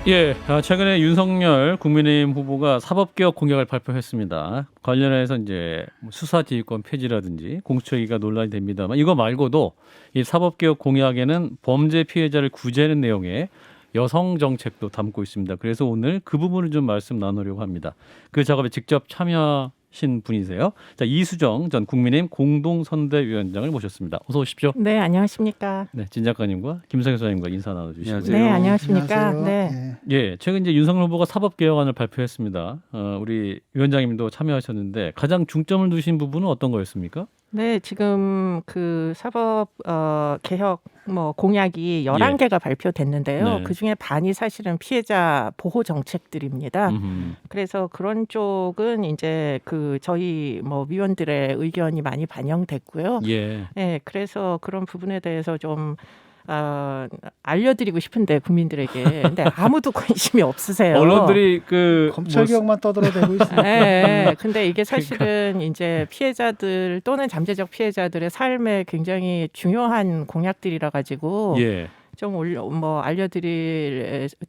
예, 최근에 윤석열 국민의힘 후보가 사법개혁 공약을 발표했습니다. 관련해서 이제 수사지휘권 폐지라든지 공수처기가 논란이 됩니다만 이거 말고도 이 사법개혁 공약에는 범죄 피해자를 구제하는 내용의 여성 정책도 담고 있습니다. 그래서 오늘 그 부분을 좀 말씀 나누려고 합니다. 그 작업에 직접 참여하신 분이세요. 자, 이수정 전 국민의힘 공동선대위원장을 모셨습니다. 어서 오십시오. 네, 안녕하십니까. 네, 진 작가님과 김성현 소장님과 인사 나눠주시고요. 안녕하세요. 네, 안녕하십니까. 안녕하세요. 네. 예, 최근 이제 윤석열 후보가 사법개혁안을 발표했습니다. 우리 위원장님도 참여하셨는데 가장 중점을 두신 부분은 어떤 거였습니까? 네, 지금 그 사법 개혁 공약이 11개가 발표됐는데요. 네. 그중에 반이 사실은 피해자 보호 정책들입니다. 그래서 그런 쪽은 이제 그 저희 위원들의 의견이 많이 반영됐고요. 예. 네, 그래서 그런 부분에 대해서 좀 알려드리고 싶은데 국민들에게 근데 아무도 관심이 없으세요. 언론들이 그 검찰 개혁만 떠들어대고 있습니다. 네, 근데 이게 사실은 이제 피해자들 또는 잠재적 피해자들의 삶에 굉장히 중요한 공약들이라 가지고 예. 좀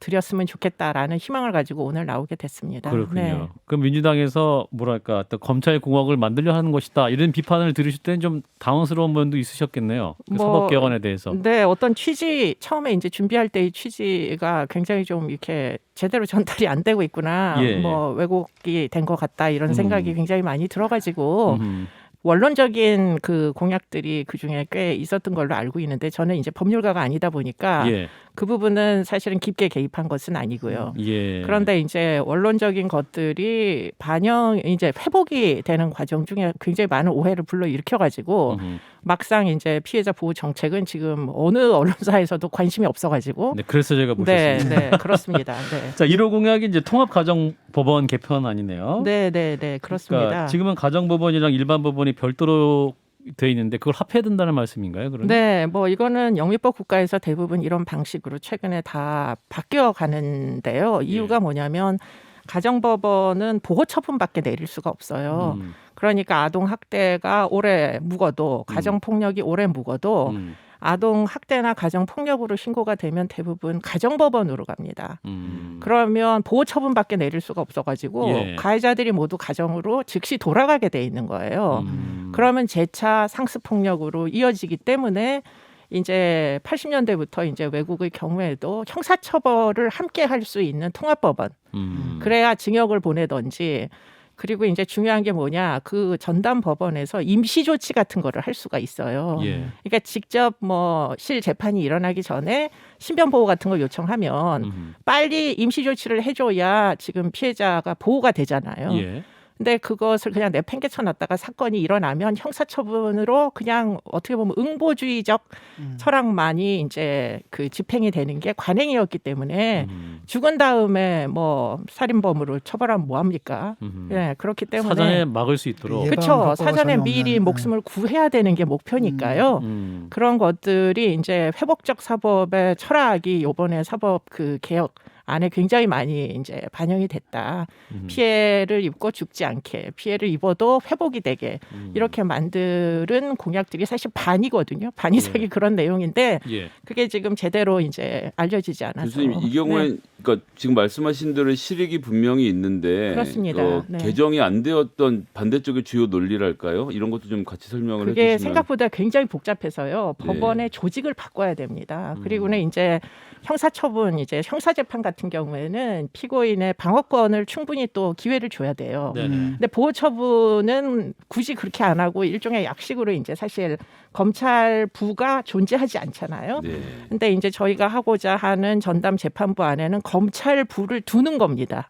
드렸으면 좋겠다라는 희망을 가지고 오늘 나오게 됐습니다. 그렇군요. 네. 그럼 민주당에서 뭐랄까 또 검찰 공화국을 만들려 하는 것이다 이런 비판을 들으실 때는 좀 당황스러운 면도 있으셨겠네요. 그 사법개혁안에 대해서. 네, 어떤 취지 처음에 이제 준비할 때의 취지가 굉장히 좀 이렇게 제대로 전달이 안 되고 있구나. 예. 왜곡이 된 것 같다 이런 생각이 굉장히 많이 들어가지고. 음. 원론적인 그 공약들이 그 중에 꽤 있었던 걸로 알고 있는데 저는 이제 법률가가 아니다 보니까 예. 그 부분은 사실은 깊게 개입한 것은 아니고요. 예. 그런데 이제 원론적인 것들이 이제 회복이 되는 과정 중에 굉장히 많은 오해를 불러일으켜가지고 막상 이제 피해자 보호 정책은 지금 어느 언론사에서도 관심이 없어가지고. 네, 그래서 제가 모셨습니다. 네, 네, 그렇습니다. 네. 자, 1호 공약이 이제 통합가정법원 개편안이네요. 네, 네, 네, 그렇습니다. 그러니까 지금은 가정법원이랑 일반 법원이 별도로 돼 있는데 그걸 합해야 된다는 말씀인가요? 그러면? 네, 이거는 영미법 국가에서 대부분 이런 방식으로 최근에 다 바뀌어 가는데요. 이유가 뭐냐면 가정법원은 보호 처분밖에 내릴 수가 없어요. 그러니까 아동 학대가 오래 묵어도 가정 폭력이 오래 묵어도 아동 학대나 가정 폭력으로 신고가 되면 대부분 가정법원으로 갑니다. 그러면 보호 처분밖에 내릴 수가 없어가지고 예. 가해자들이 모두 가정으로 즉시 돌아가게 돼 있는 거예요. 그러면 재차 상습 폭력으로 이어지기 때문에 이제 80년대부터 이제 외국의 경우에도 형사처벌을 함께 할 수 있는 통합법원. 그래야 징역을 보내든지. 그리고 이제 중요한 게 뭐냐, 그 전담 법원에서 임시 조치 같은 거를 할 수가 있어요. 예. 그러니까 직접 실 재판이 일어나기 전에 신변 보호 같은 걸 요청하면 빨리 임시 조치를 해줘야 지금 피해자가 보호가 되잖아요. 예. 근데 그것을 그냥 내팽개쳐 놨다가 사건이 일어나면 형사처분으로 그냥 어떻게 보면 응보주의적 철학만이 이제 그 집행이 되는 게 관행이었기 때문에 죽은 다음에 살인범으로 처벌하면 뭐 합니까? 네, 그렇기 때문에 사전에 막을 수 있도록. 그렇죠. 사전에 미리 목숨을 구해야 되는 게 목표니까요. 그런 것들이 이제 회복적 사법의 철학이 이번에 사법 그 개혁 안에 굉장히 많이 이제 반영이 됐다. 피해를 입고 죽지 않게, 피해를 입어도 회복이 되게 이렇게 만드는 공약들이 사실 반이거든요. 반 이상이 그런 내용인데 그게 지금 제대로 이제 알려지지 않아서. 교수님, 이 경우엔 그러니까 지금 말씀하신 대로 실익이 분명히 있는데 그렇습니다. 네. 개정이 안 되었던 반대쪽의 주요 논리랄까요? 이런 것도 좀 같이 설명을 그게 해주시면. 생각보다 굉장히 복잡해서요. 법원의 조직을 바꿔야 됩니다. 그리고는 이제 형사처분, 이제 형사재판 같은 경우에는 피고인의 방어권을 충분히 또 기회를 줘야 돼요. 네네. 근데 보호처분은 굳이 그렇게 안 하고 일종의 약식으로 이제 사실 검찰부가 존재하지 않잖아요. 네. 근데 이제 저희가 하고자 하는 전담 재판부 안에는 검찰부를 두는 겁니다.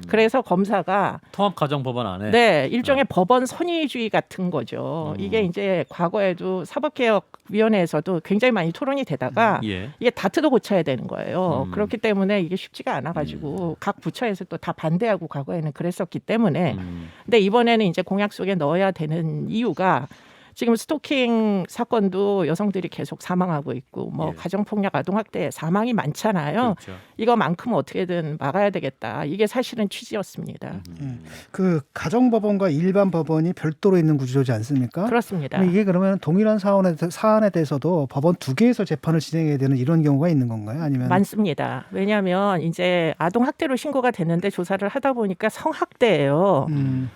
그래서 검사가 통합가정법원 안에. 네, 일종의 법원 선의주의 같은 거죠. 이게 이제 과거에도 사법개혁위원회에서도 굉장히 많이 토론이 되다가 예. 이게 다투도 고쳐야 되는 거예요. 그렇기 때문에 이게 쉽지가 않아가지고 각 부처에서 또 다 반대하고 과거에는 그랬었기 때문에 근데 이번에는 이제 공약 속에 넣어야 되는 이유가 지금 스토킹 사건도 여성들이 계속 사망하고 있고 뭐 예. 가정폭력, 아동학대 사망이 많잖아요. 그렇죠. 이거만큼 어떻게든 막아야 되겠다. 이게 사실은 취지였습니다. 그 가정법원과 일반 법원이 별도로 있는 구조지 않습니까? 그렇습니다. 그럼 이게 그러면 동일한 사안에 대해서도 법원 두 개에서 재판을 진행해야 되는 이런 경우가 있는 건가요? 아니면 많습니다. 왜냐하면 이제 아동학대로 신고가 됐는데 조사를 하다 보니까 성학대예요.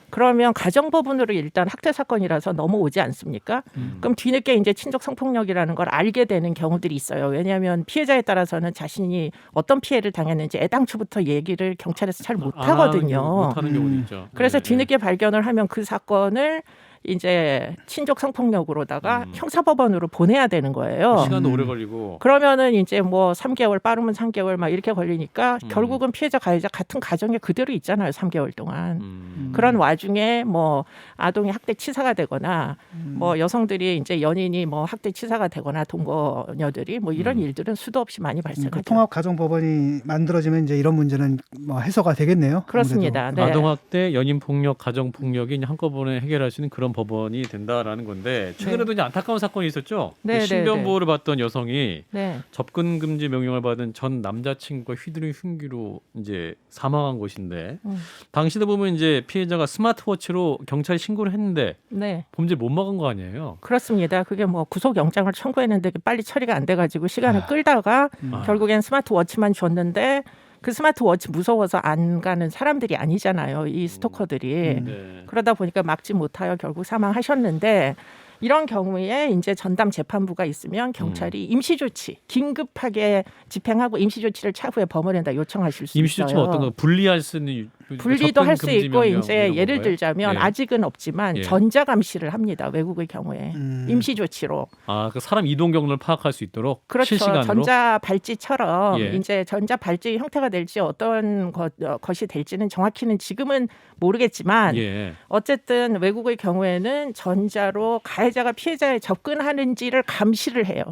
그러면 가정법원으로 일단 학대 사건이라서 넘어오지 않습니까? 그럼 뒤늦게 이제 친족 성폭력이라는 걸 알게 되는 경우들이 있어요. 왜냐하면 피해자에 따라서는 자신이 어떤 피해를 당했는지 애당초부터 얘기를 경찰에서 잘 못하거든요. 못하는 경우도 있죠. 그래서 예, 뒤늦게 발견을 하면 그 사건을 이제 친족 성폭력으로다가 형사법원으로 보내야 되는 거예요. 시간도 오래 걸리고. 그러면은 이제 뭐 3개월 빠르면 3개월 막 이렇게 걸리니까 결국은 피해자 가해자 같은 가정에 그대로 있잖아요. 3개월 동안. 그런 와중에 뭐 아동이 학대 치사가 되거나 뭐 여성들이 이제 연인이 뭐 학대 치사가 되거나 동거녀들이 뭐 이런 일들은 수도 없이 많이 그 발생하죠. 통합 가정법원이 만들어지면 이제 이런 문제는 뭐 해소가 되겠네요. 그렇습니다. 네. 아동학대, 연인폭력, 가정폭력이 한꺼번에 해결할 수 있는 그런 법원이 된다라는 건데 최근에도 이제 안타까운 사건이 있었죠. 네, 네, 신변보호를 받던 여성이 네. 접근 금지 명령을 받은 전 남자친구가 휘두른 흉기로 이제 사망한 것인데 당시도 보면 이제 피해자가 스마트워치로 경찰에 신고를 했는데 네. 범죄 못 막은 거 아니에요? 그렇습니다. 그게 뭐 구속영장을 청구했는데 빨리 처리가 안 돼가지고 시간을 끌다가 결국엔 스마트워치만 줬는데 그 스마트워치 무서워서 안 가는 사람들이 아니잖아요. 이 스토커들이. 네. 그러다 보니까 막지 못하여 결국 사망하셨는데 이런 경우에 이제 전담 재판부가 있으면 경찰이 임시조치 긴급하게 집행하고 임시조치를 차후에 법원에다 요청하실 수 임시조치가 있어요. 어떤 거 분리할 수 있는 분리도 접근 할 수 금지 있고 명령 이제 이런 예를 건가요? 들자면 예. 아직은 없지만 예. 전자감시를 합니다. 외국의 경우에 임시조치로. 아, 그 사람 이동 경로를 파악할 수 있도록 그렇죠. 실시간으로. 전자 발찌처럼 예. 이제 전자 발찌 형태가 될지 어떤 것이 될지는 정확히는 지금은 모르겠지만 예. 어쨌든 외국의 경우에는 전자로 가해자가 피해자에 접근하는지를 감시를 해요.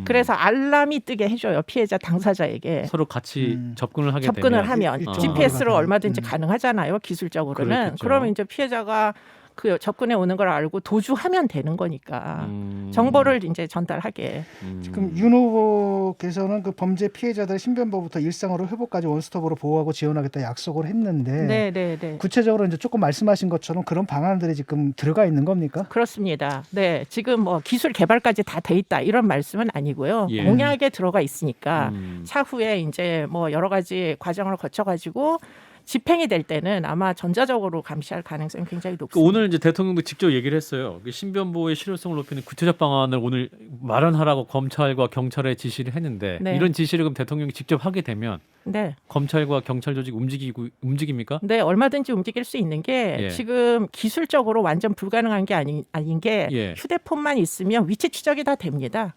그래서 알람이 뜨게 해줘요. 피해자 당사자에게. 서로 같이 접근을 하게 접근을 되면 하면 일정 GPS로 거리가 얼마든지 가능하잖아요. 기술적으로는. 그렇겠죠. 그러면 이제 피해자가 그 접근해 오는 걸 알고 도주하면 되는 거니까 정보를 이제 전달하게. 지금 윤 후보께서는 그 범죄 피해자들 신변보호부터 일상으로 회복까지 원스톱으로 보호하고 지원하겠다 약속을 했는데 네, 네, 네. 구체적으로 이제 조금 말씀하신 것처럼 그런 방안들이 지금 들어가 있는 겁니까? 그렇습니다. 네, 지금 뭐 기술 개발까지 다 돼 있다 이런 말씀은 아니고요. 예. 공약에 들어가 있으니까 차후에 이제 뭐 여러 가지 과정을 거쳐가지고 집행이 될 때는 아마 전자적으로 감시할 가능성이 굉장히 높습니다. 오늘 이제 대통령도 직접 얘기를 했어요. 그 신변보호의 실효성을 높이는 구체적 방안을 오늘 마련하라고 검찰과 경찰에 지시를 했는데 네. 이런 지시를 그럼 대통령이 직접 하게 되면 네. 검찰과 경찰 조직 움직입니까? 네, 얼마든지 움직일 수 있는 게 예. 지금 기술적으로 완전 불가능한 게 아닌 게 예. 휴대폰만 있으면 위치 추적이 다 됩니다.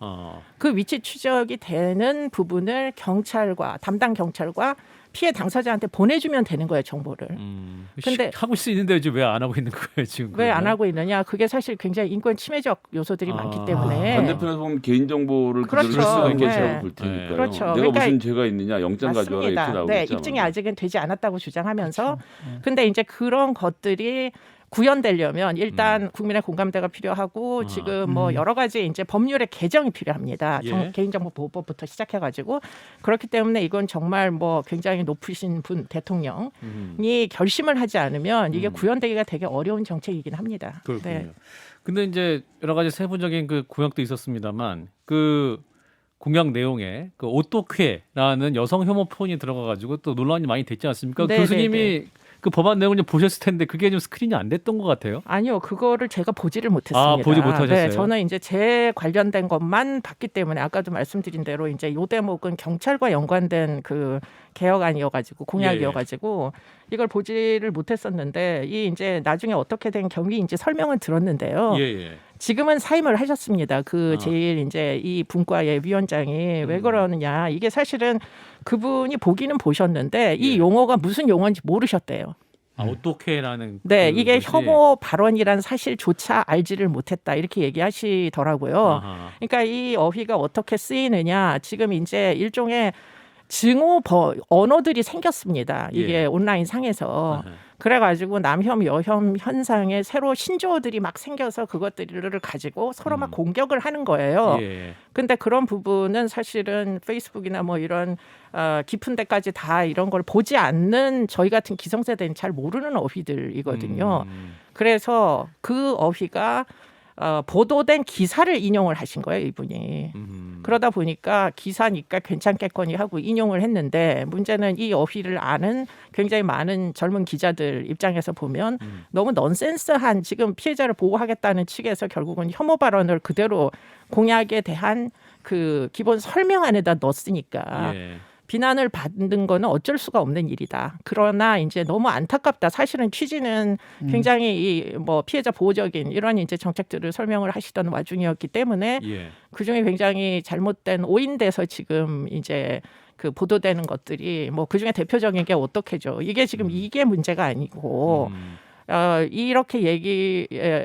그 위치 추적이 되는 부분을 경찰과 담당 경찰과 피해 당사자한테 보내주면 되는 거예요, 정보를. 근데 하고 수 있는데 이제 왜 안 하고 있는 거예요 지금? 왜 안 그러면? 하고 있느냐? 그게 사실 굉장히 인권 침해적 요소들이 많기 때문에. 반대편에서 보면 개인정보를 그렇죠. 그대로 쓸 수가 있게 네. 제가 볼 테니까요. 그렇죠. 내가 그러니까 무슨 죄가 있느냐 영장 가져와라 이렇게 맞습니다. 나오겠죠. 네, 입증이 아직은 되지 않았다고 주장하면서 그렇죠. 근데 이제 그런 것들이 구현되려면 일단 국민의 공감대가 필요하고 지금 뭐 여러 가지 이제 법률의 개정이 필요합니다. 예. 개인정보보호법부터 시작해가지고 그렇기 때문에 이건 정말 뭐 굉장히 높으신 분 대통령이 결심을 하지 않으면 이게 구현되기가 되게 어려운 정책이긴 합니다. 그렇군요. 네. 근데 이제 여러 가지 세부적인 그 공약도 있었습니다만 그 공약 내용에 그 오토쾌라는 여성 혐오 표현이 들어가가지고 또 논란이 많이 됐지 않습니까? 네, 교수님이 네, 그 법안 내용을 좀 보셨을 텐데 그게 좀 스크린이 안 됐던 것 같아요. 아니요, 그거를 제가 보지를 못했습니다. 아, 보지 못하셨어요? 네, 저는 이제 제 관련된 것만 봤기 때문에 아까도 말씀드린 대로 이제 요 대목은 경찰과 연관된 그 개혁안이어가지고 공약이어가지고 이걸 보지를 못했었는데 이 이제 나중에 어떻게 된 경위인지 설명은 들었는데요. 예. 지금은 사임을 하셨습니다. 그 제일 이제 이 분과의 위원장이 왜 그러느냐 이게 사실은 그분이 보기는 보셨는데 이 예. 용어가 무슨 용어인지 모르셨대요. 아, 오토케라는 네, 그 이게 것이- 혐오 발언이란 사실조차 알지를 못했다 이렇게 얘기하시더라고요. 아하. 그러니까 이 어휘가 어떻게 쓰이느냐 지금 이제 일종의 증오 언어들이 생겼습니다. 이게 예. 온라인 상에서. 아하. 그래가지고 남혐, 여혐 현상에 새로 신조어들이 막 생겨서 그것들을 가지고 서로 막 공격을 하는 거예요. 예. 근데 그런 부분은 사실은 페이스북이나 뭐 이런 깊은 데까지 다 이런 걸 보지 않는 저희 같은 기성세대는 잘 모르는 어휘들이거든요. 그래서 그 어휘가 보도된 기사를 인용을 하신 거예요, 이분이. 그러다 보니까 기사니까 괜찮겠거니 하고 인용을 했는데 문제는 이 어휘를 아는 굉장히 많은 젊은 기자들 입장에서 보면 너무 넌센스한 지금 피해자를 보호하겠다는 측에서 결국은 혐오 발언을 그대로 공약에 대한 그 기본 설명 안에다 넣었으니까 예. 비난을 받는 거는 어쩔 수가 없는 일이다. 그러나 이제 너무 안타깝다. 사실은 취지는 굉장히 이 뭐 피해자 보호적인 이런 이제 정책들을 설명을 하시던 와중이었기 때문에 예. 그 중에 굉장히 잘못된 오인돼서 지금 이제 그 보도되는 것들이 뭐 그 중에 대표적인 게 어떻게죠? 이게 지금 이게 문제가 아니고 이렇게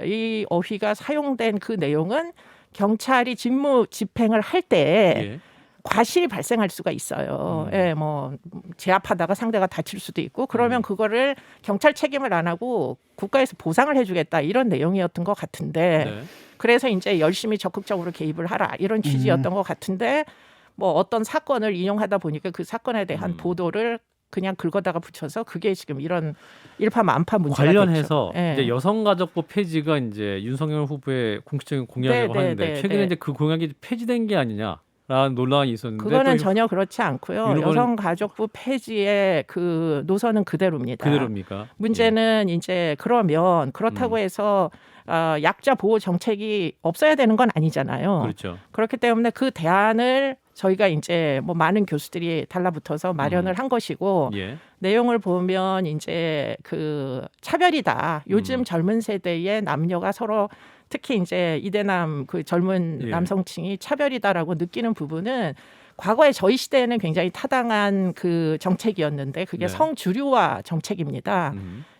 이 어휘가 사용된 그 내용은 경찰이 직무 집행을 할 때 예. 과실이 발생할 수가 있어요. 예, 뭐 제압하다가 상대가 다칠 수도 있고 그러면 그거를 경찰 책임을 안 하고 국가에서 보상을 해주겠다 이런 내용이었던 것 같은데 네. 그래서 이제 열심히 적극적으로 개입을 하라 이런 취지였던 것 같은데 뭐 어떤 사건을 인용하다 보니까 그 사건에 대한 보도를 그냥 긁어다가 붙여서 그게 지금 이런 일파만파 문제가 관련해서 됐죠. 예. 이제 여성가족부 폐지가 이제 윤석열 후보의 공식적인 공약이라고 네, 네, 하는데 네, 최근에 네. 이제 그 공약이 폐지된 게 아니냐라는 논란이 있었는데 그거는 또 전혀 그렇지 않고요. 윤 후보는- 여성가족부 폐지의 그 노선은 그대로입니다. 그대로입니까? 문제는 이제 그러면 그렇다고 해서 약자 보호 정책이 없어야 되는 건 아니잖아요. 그렇죠. 그렇기 때문에 그 대안을 저희가 이제 뭐 많은 교수들이 달라붙어서 마련을 한 것이고 예. 내용을 보면 이제 그 차별이다. 요즘 젊은 세대의 남녀가 서로 특히 이제 이대남 그 젊은 예. 남성층이 차별이다라고 느끼는 부분은 과거에 저희 시대에는 굉장히 타당한 그 정책이었는데 그게 네. 성주류화 정책입니다.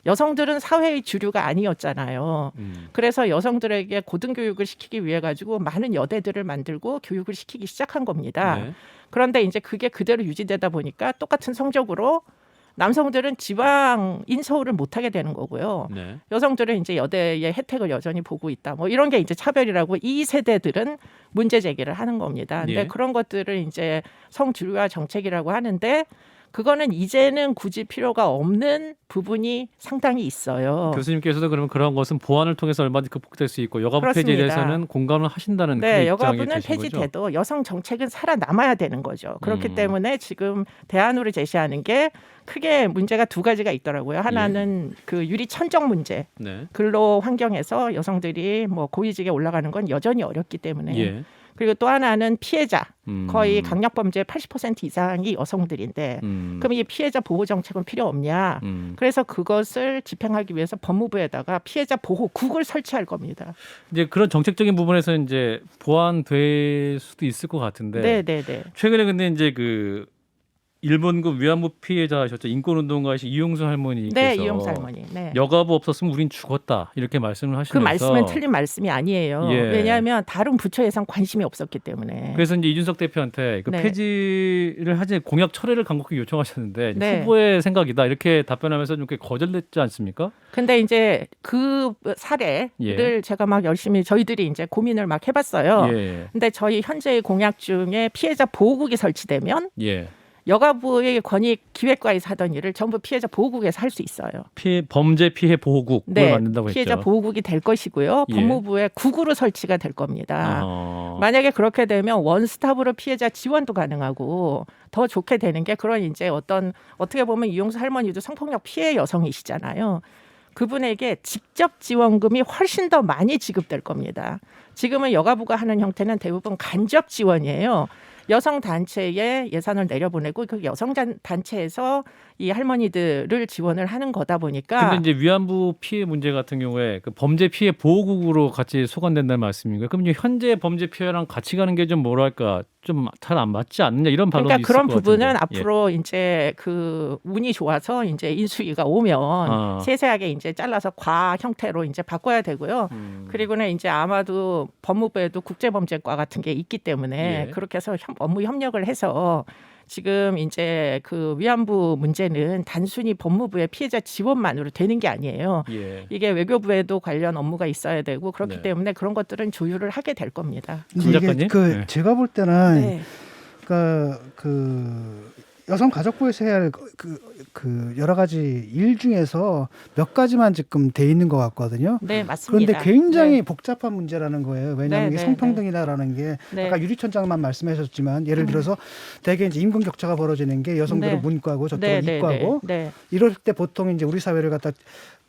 여성들은 사회의 주류가 아니었잖아요. 그래서 여성들에게 고등교육을 시키기 위해 가지고 많은 여대들을 만들고 교육을 시키기 시작한 겁니다. 네. 그런데 이제 그게 그대로 유지되다 보니까 똑같은 성적으로 남성들은 지방 인서울을 못하게 되는 거고요. 네. 여성들은 이제 여대의 혜택을 여전히 보고 있다. 뭐 이런 게 이제 차별이라고 이 세대들은 문제 제기를 하는 겁니다. 근데 예. 그런 것들을 이제 성주류화 정책이라고 하는데 그거는 이제는 굳이 필요가 없는 부분이 상당히 있어요. 교수님께서도 그러면 그런 것은 보완을 통해서 얼마든지 극복될 수 있고 여가부 폐지에 그렇습니다. 대해서는 공감을 하신다는 네, 그런 입장이 여가부는 되신 거죠? 폐지돼도 여성 정책은 살아남아야 되는 거죠. 그렇기 때문에 지금 대안으로 제시하는 게 크게 문제가 두 가지가 있더라고요. 하나는 그 유리 천정 문제. 네. 근로 환경에서 여성들이 뭐 고위직에 올라가는 건 여전히 어렵기 때문에 예. 그리고 또 하나는 피해자 거의 강력범죄의 80% 이상이 여성들인데 그럼 이 피해자 보호 정책은 필요 없냐? 그래서 그것을 집행하기 위해서 법무부에다가 피해자 보호국을 설치할 겁니다. 이제 그런 정책적인 부분에서 이제 보완될 수도 있을 것 같은데 네. 최근에 근데 이제 그 일본군 위안부 피해자셨죠. 인권운동가이신 이용수 할머니께서 네, 이용수 할머니. 네. 여가부 없었으면 우린 죽었다 이렇게 말씀을 그 하시면서 말씀은 틀린 말씀이 아니에요. 예. 왜냐하면 다른 부처에선 관심이 없었기 때문에. 그래서 이제 이준석 대표한테 그 네. 폐지를 하지 공약 철회를 간곡히 요청하셨는데 네. 후보의 생각이다 이렇게 답변하면서 좀 거절됐지 않습니까? 근데 이제 그 사례를 예. 제가 막 열심히 저희들이 이제 고민을 막 해봤어요. 예. 근데 저희 현재의 공약 중에 피해자 보호국이 설치되면 예. 여가부의 권익 기획과에서 하던 일을 전부 피해자 보호국에서 할 수 있어요. 범죄 피해 보호국을 네, 만든다고 했죠. 피해자 보호국이 될 것이고요. 예. 법무부에 국으로 설치가 될 겁니다. 어. 만약에 그렇게 되면 원스톱으로 피해자 지원도 가능하고 더 좋게 되는 게 그런 이제 어떻게 보면 이용수 할머니도 성폭력 피해 여성이시잖아요. 그분에게 직접 지원금이 훨씬 더 많이 지급될 겁니다. 지금은 여가부가 하는 형태는 대부분 간접 지원이에요. 여성 단체에 예산을 내려보내고 그 여성 단체에서 이 할머니들을 지원을 하는 거다 보니까. 근데 이제 위안부 피해 문제 같은 경우에 그 범죄 피해 보호국으로 같이 소관된다는 말씀인가요? 그럼 이제 현재 범죄 피해랑 같이 가는 게 좀 뭐랄까 좀 잘 안 맞지 않느냐 이런 반론이 그러니까 있을 그런 것 부분은 같은데. 앞으로 이제 그 운이 좋아서 이제 인수위가 오면 세세하게 이제 잘라서 과 형태로 이제 바꿔야 되고요. 그리고는 이제 아마도 법무부에도 국제범죄과 같은 게 있기 때문에 예. 그렇게 해서 업무 협력을 해서 지금 이제 그 위안부 문제는 단순히 법무부의 피해자 지원만으로 되는 게 아니에요. 예. 이게 외교부에도 관련 업무가 있어야 되고 그렇기 네. 때문에 그런 것들은 조율을 하게 될 겁니다. 근데 이게 작가님? 그 네. 제가 볼 때는 네. 그러니까 그 여성가족부에서 해야 할 그 여러 가지 일 중에서 몇 가지만 지금 돼 있는 것 같거든요. 네, 맞습니다. 그런데 굉장히 네. 복잡한 문제라는 거예요. 왜냐하면 네, 이게 네, 성평등이다라는 게 네. 아까 유리천장만 말씀하셨지만 예를 들어서 대개 이제 임금 격차가 벌어지는 게 여성들은 네. 문과고 저쪽은 네, 이과고 네. 이럴 때 보통 이제 우리 사회를 갖다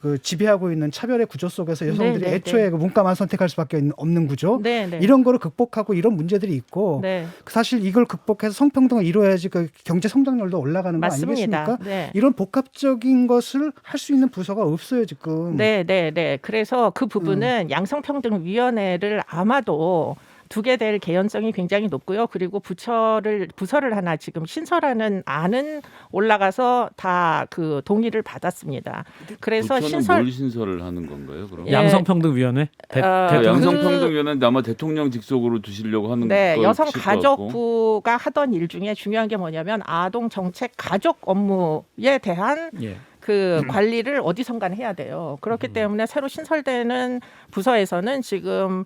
그 지배하고 있는 차별의 구조 속에서 여성들이 네, 네, 애초에 네. 그 문과만 선택할 수밖에 없는 구조 네, 네. 이런 거를 극복하고 이런 문제들이 있고 네. 사실 이걸 극복해서 성평등을 이루어야지 그 경제 성장률도 올라가는 거 맞습니다. 아니겠습니까? 네. 이런 복합적인 것을 할 수 있는 부서가 없어요 지금. 네. 그래서 그 부분은 양성평등위원회를 아마도 두게 될 개연성이 굉장히 높고요. 그리고 부서를 하나 지금 신설하는 안은 올라가서 다 그 동의를 받았습니다. 그래서 부처는 뭘 신설을 하는 건가요? 그럼? 예. 양성평등위원회 양성평등위원회는 아마 대통령 직속으로 두시려고 하는 네, 걸 치실 것 같고. 여성가족부가 하던 일 중에 중요한 게 뭐냐면 아동 정책 가족 업무에 대한 예. 그 관리를 어디선가 해야 돼요. 그렇기 때문에 새로 신설되는 부서에서는 지금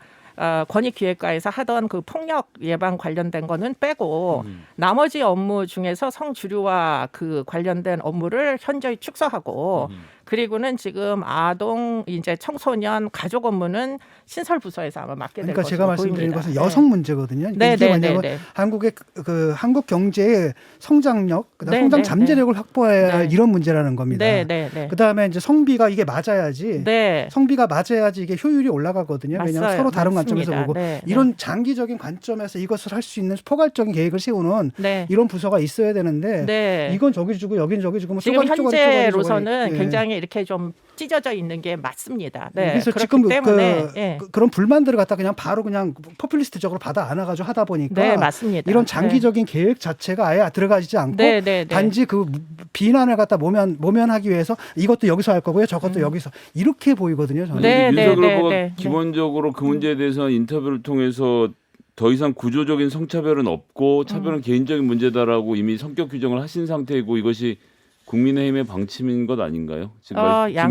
권익기획과에서 하던 그 폭력 예방 관련된 거는 빼고 나머지 업무 중에서 성주류와 그 관련된 업무를 현저히 축소하고 그리고는 지금 아동 이제 청소년 가족 업무는 신설 부서에서 아마 맡게 될 그러니까 것으로 제가 말씀드린 보입니다. 것은 여성 문제거든요. 네, 이게 네, 뭐냐면 네, 네. 한국의 그 한국 경제의 성장력, 그다음 네, 성장 네, 잠재력을 확보해야 할 네. 이런 문제라는 겁니다. 네. 그다음에 이제 성비가 이게 맞아야지. 네. 성비가 맞아야지 이게 효율이 올라가거든요. 왜냐하면 맞아요. 서로 다른 맞습니다. 관점에서 보고 네, 이런 장기적인 관점에서 이것을 할 수 있는 포괄적인 계획을 세우는 네. 이런 부서가 있어야 되는데 네. 이건 저기 주고 여긴 저기 주고 뭐 지금 쪼가리 현재로서는 예. 굉장히 이렇게 좀 찢어져 있는 게 맞습니다. 네. 그래서 그렇기 지금 때문에 예. 그런 불만들을 갖다 그냥 바로 그냥 포퓰리스트적으로 받아 안아가지고 하다 보니까 네, 맞습니다. 이런 장기적인 계획 자체가 아예 들어가지 않고 네. 단지 그 비난을 갖다 모면하기 위해서 이것도 여기서 할 거고요, 저것도 여기서 이렇게 보이거든요. 저는. 네. 윤석열 후보가 네. 기본적으로 그 문제에 대해서 인터뷰를 통해서 더 이상 구조적인 성차별은 없고 차별은 개인적인 문제다라고 이미 성격 규정을 하신 상태이고 이것이 국민의힘의 방침인 것 아닌가요? 지금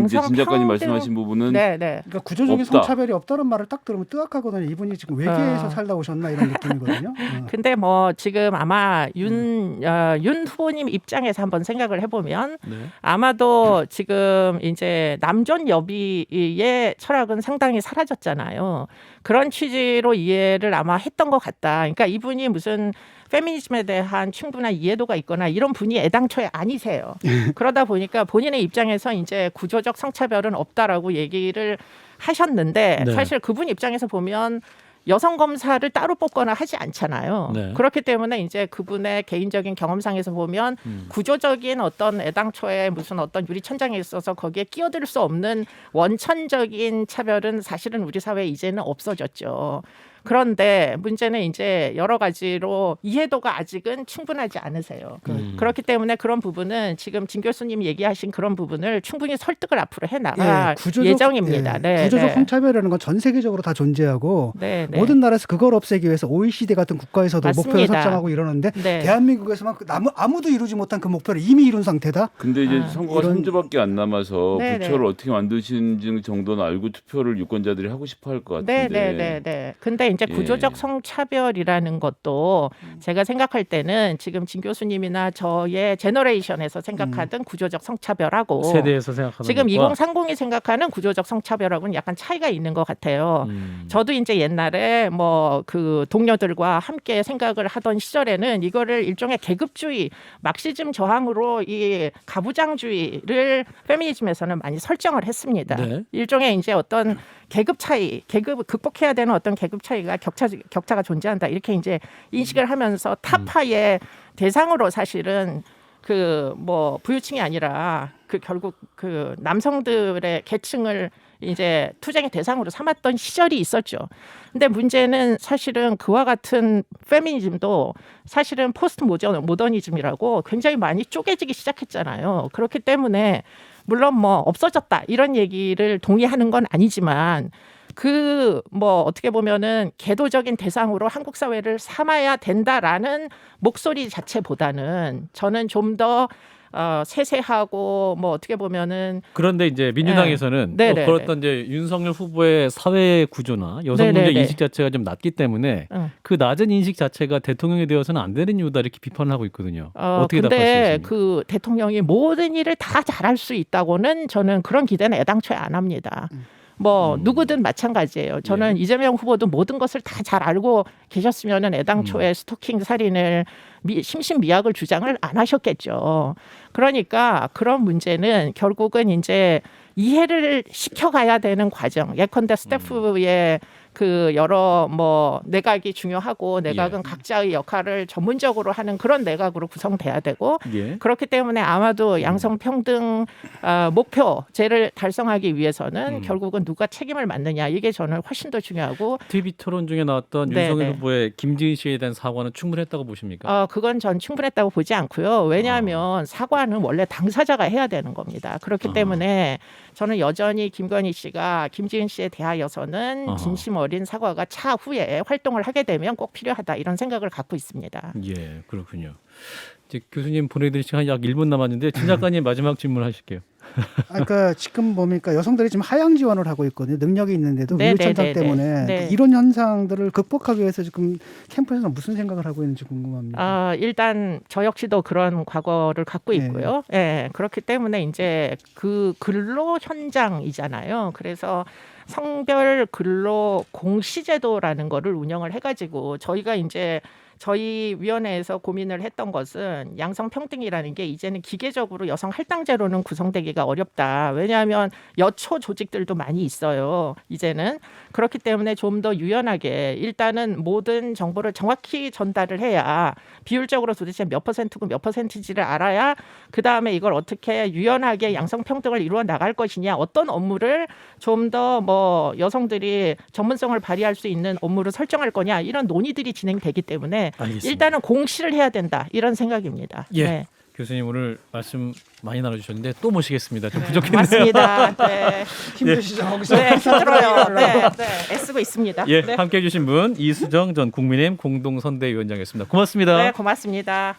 이제 진 작가님 말씀하신 부분은 네. 그러니까 구조적인 없다. 성차별이 없다는 말을 딱 들으면 뜨악하거든요. 이분이 지금 외계에서 살다 오셨나 이런 느낌이거든요. 근데 뭐 지금 아마 윤 후보님 입장에서 한번 생각을 해보면 네. 아마도 지금 이제 남존 여비의 철학은 상당히 사라졌잖아요. 그런 취지로 이해를 아마 했던 것 같다. 그러니까 이분이 무슨 페미니즘에 대한 충분한 이해도가 있거나 이런 분이 애당초에 아니세요. 그러다 보니까 본인의 입장에서 이제 구조적 성차별은 없다라고 얘기를 하셨는데 네. 사실 그분 입장에서 보면 여성 검사를 따로 뽑거나 하지 않잖아요. 네. 그렇기 때문에 이제 그분의 개인적인 경험상에서 보면 구조적인 어떤 애당초에 무슨 어떤 유리천장에 있어서 거기에 끼어들 수 없는 원천적인 차별은 사실은 우리 사회에 이제는 없어졌죠. 그런데 문제는 이제 여러 가지로 이해도가 아직은 충분하지 않으세요. 그렇기 때문에 그런 부분은 지금 진 교수님 얘기하신 그런 부분을 충분히 설득을 앞으로 해나갈 예정입니다. 네, 구조적 성차별이라는 건 전 세계적으로 다 존재하고 네. 모든 나라에서 그걸 없애기 위해서 OECD 같은 국가에서도 맞습니다. 목표를 설정하고 이러는데 네. 대한민국에서만 아무도 이루지 못한 그 목표를 이미 이룬 상태다. 근데 이제 선거가 이런- 3주밖에 안 남아서 네, 부처를 어떻게 만드시는지 정도는 알고 투표를 유권자들이 하고 싶어 할 것 같은데. 네. 근데 이제 예. 구조적 성차별이라는 것도 제가 생각할 때는 지금 진 교수님이나 저의 제너레이션에서 생각하던 구조적 성차별하고 세대에서 생각하는 지금 것과 2030이 생각하는 구조적 성차별하고는 약간 차이가 있는 것 같아요. 음. 저도 이제 옛날에 뭐 그 동료들과 함께 생각을 하던 시절에는 이거를 일종의 계급주의, 막시즘 저항으로 이 가부장주의를 페미니즘에서는 많이 설정을 했습니다. 네. 일종의 이제 어떤 계급 차이, 계급 극복해야 되는 어떤 계급 차이가 격차가 존재한다. 이렇게 이제 인식을 하면서 타파의 대상으로 사실은 그 뭐 부유층이 아니라 그 결국 그 남성들의 계층을 이제 투쟁의 대상으로 삼았던 시절이 있었죠. 근데 문제는 사실은 그와 같은 페미니즘도 사실은 포스트 모더니즘이라고 굉장히 많이 쪼개지기 시작했잖아요. 그렇기 때문에 물론 뭐 없어졌다 이런 얘기를 동의하는 건 아니지만 그 뭐 어떻게 보면은 계도적인 대상으로 한국 사회를 삼아야 된다라는 목소리 자체보다는 저는 좀 더 세세하고 뭐 어떻게 보면은 그런데 이제 민주당에서는 네. 또 네네네. 그렇던 이제 윤석열 후보의 사회 구조나 여성 문제 네네네. 인식 자체가 좀 낮기 때문에 응. 그 낮은 인식 자체가 대통령이 되어서는 안 되는 이유다 이렇게 비판을 하고 있거든요. 어떻게 근데 답하시겠습니까? 그 대통령이 모든 일을 다 잘할 수 있다고는 저는 그런 기대는 애당초에 안 합니다. 뭐 누구든 마찬가지예요. 저는 이재명 후보도 모든 것을 다 잘 알고 계셨으면은 애당초에 스토킹 살인을 심신미약을 주장을 안 하셨겠죠. 그러니까 그런 문제는 결국은 이제 이해를 시켜가야 되는 과정. 예컨대 스태프의 그 여러 뭐 내각이 중요하고 내각은 각자의 역할을 전문적으로 하는 그런 내각으로 구성돼야 되고 예. 그렇기 때문에 아마도 양성평등 목표제를 달성하기 위해서는 결국은 누가 책임을 맡느냐 이게 저는 훨씬 더 중요하고 TV 토론 중에 나왔던 네네. 윤석열 후보의 김지은 씨에 대한 사과는 충분했다고 보십니까? 그건 전 충분했다고 보지 않고요. 왜냐하면 사과는 원래 당사자가 해야 되는 겁니다. 그렇기 때문에 저는 여전히 김건희 씨가 김지은 씨에 대하여서는 진심 어린 사과가 차후에 활동을 하게 되면 꼭 필요하다 이런 생각을 갖고 있습니다. 예, 그렇군요. 이제 교수님 보내드릴 시간 약 1분 남았는데 진 작가님 마지막 질문하실게요. 그러니까 지금 보니까 여성들이 지금 하향 지원을 하고 있거든요. 능력이 있는데도 네, 위력 천상 네, 네, 때문에 네. 이런 현상들을 극복하기 위해서 지금 캠프에서는 무슨 생각을 하고 있는지 궁금합니다. 일단 저 역시도 그런 과거를 갖고 있고요. 예, 그렇기 때문에 이제 그 근로 현장이잖아요. 그래서 성별 근로 공시제도라는 거를 운영을 해가지고 저희가 이제 저희 위원회에서 고민을 했던 것은 양성평등이라는 게 이제는 기계적으로 여성 할당제로는 구성되기가 어렵다. 왜냐하면 여초 조직들도 많이 있어요. 이제는. 그렇기 때문에 좀 더 유연하게 일단은 모든 정보를 정확히 전달을 해야 비율적으로 도대체 몇 퍼센트고 몇 퍼센트지를 알아야 그다음에 이걸 어떻게 유연하게 양성평등을 이루어 나갈 것이냐. 어떤 업무를 좀 더 뭐 여성들이 전문성을 발휘할 수 있는 업무를 설정할 거냐. 이런 논의들이 진행되기 때문에 알겠습니다. 일단은 공시를 해야 된다 이런 생각입니다. 예. 네. 교수님 오늘 말씀 많이 나눠주셨는데 또 모시겠습니다. 좀 부족했네요. 맞습니다. 네. 힘드시죠? 거기서? 네, 힘들어요. 네, 애쓰고 있습니다. 예, 네. 함께해 주신 분 이수정 전 국민의힘 공동선대위원장이었습니다. 고맙습니다. 네, 고맙습니다.